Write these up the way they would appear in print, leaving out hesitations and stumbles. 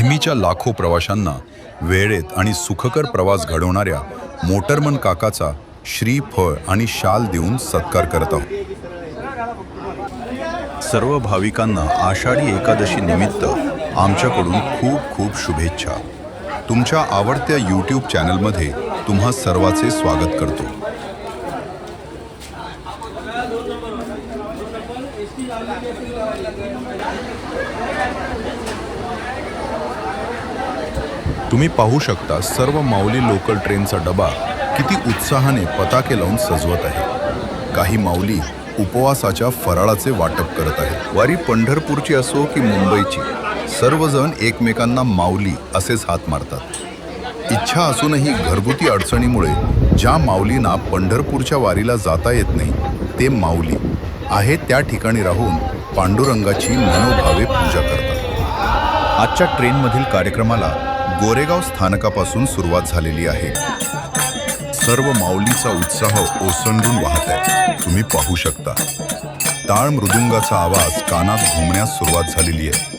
नेहमीच्या लाखो प्रवाशांना वेळेत आणि सुखकर प्रवास घडवणाऱ्या मोटरमन काकाचा श्रीफळ आणि शाल देऊन सत्कार करत आहोत। सर्व भाविकांना आषाढी एकादशी निमित्त आमच्याकडून खूप खूप शुभेच्छा। तुमच्या आवडत्या यूट्यूब चॅनलमध्ये तुम्हा सर्वांचे स्वागत करतो। तुम्ही पाहू शकता सर्व माऊली लोकल ट्रेनचा डबा किती उत्साहाने पताके लावून सजवत आहे। काही माऊली उपवासाच्या फराळाचे वाटप करत आहेत। वारी पंढरपूरची असो की मुंबईची, सर्वजण एकमेकांना माऊली असेच हात मारतात। इच्छा असूनही घरगुती अडचणीमुळे ज्या माऊलींना पंढरपूरच्या वारीला जाता येत नाही ते माऊली आहे त्या ठिकाणी राहून पांडुरंगाची मनोभावे पूजा करतात। आजच्या ट्रेनमधील कार्यक्रमाला गोरेगाव स्थानकापासून सुरुवात झालेली आहे। सर्व माऊलीचा उत्साह ओसंडून वाहत आहे। तुम्ही पाहू शकता टाळ मृदुंगाचा आवाज कानात घुमण्यास सुरुवात झालेली आहे।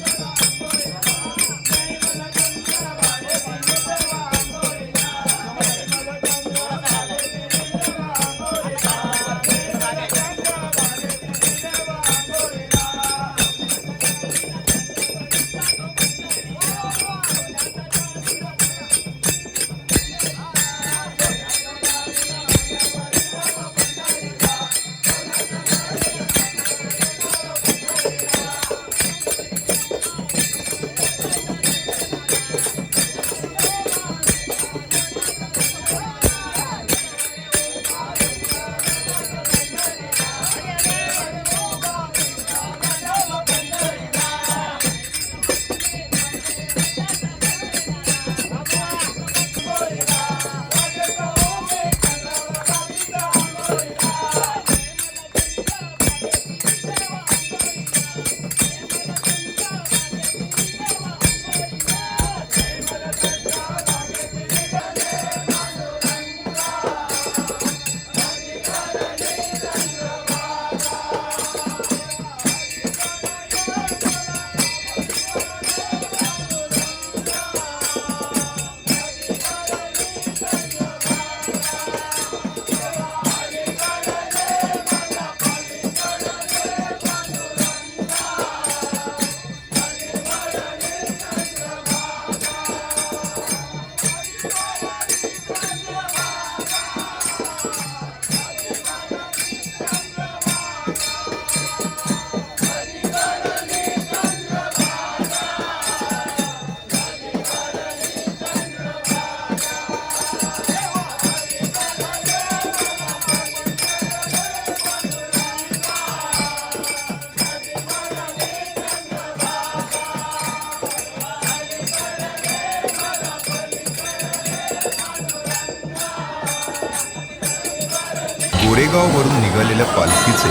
गोरेगाववरून निघालेल्या पालखीचे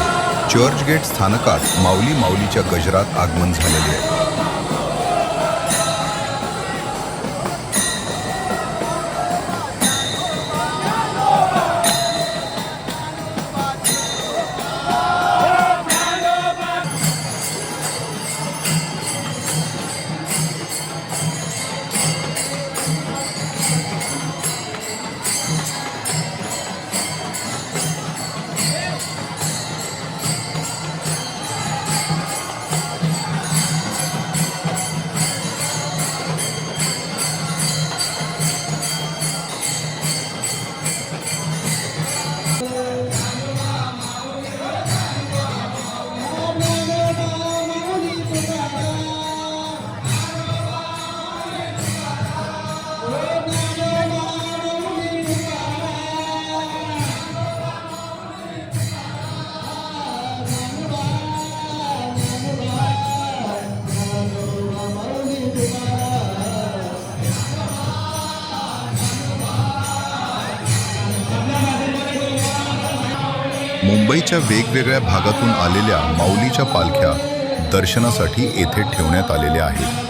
चर्चगेट स्थानकात माऊली माऊलीच्या गजरात आगमन झालेले आहे। मुंबईच्या वेगवेगळ्या भागातून आलेल्या माऊलीच्या पालख्या दर्शनासाठी येथे ठेवण्यात आलेल्या आहेत।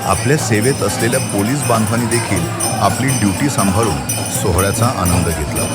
आपल्या सेवेत असलेल्या पोलीस बांधवांनी देखील आपली ड्युटी सांभाळून सोहळ्याचा आनंद घेतला.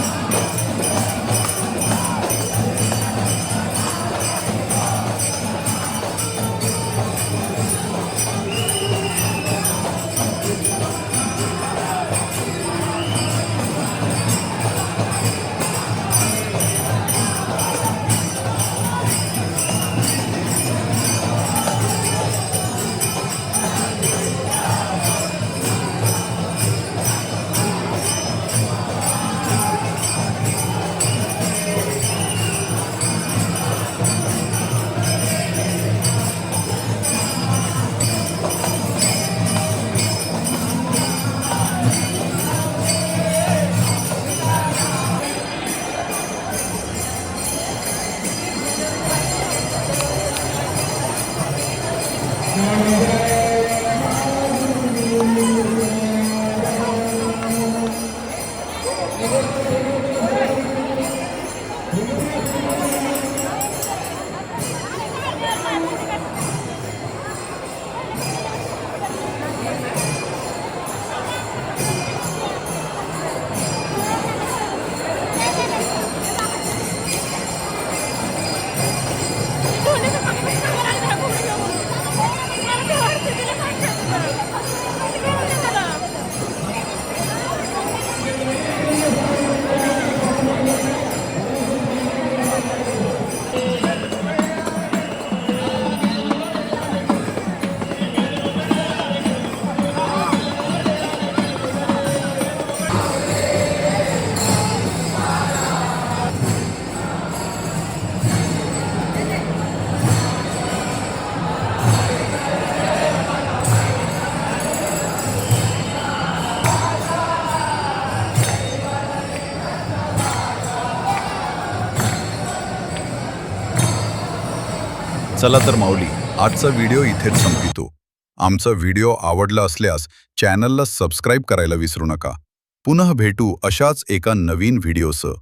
चला तर माऊली, आजचा व्हिडिओ इथेच संपितो. आमचा व्हिडिओ आवडला असल्यास चॅनलला सबस्क्राईब करायला विसरू नका. पुन्हा भेटू अशाच एका नवीन व्हिडिओसह.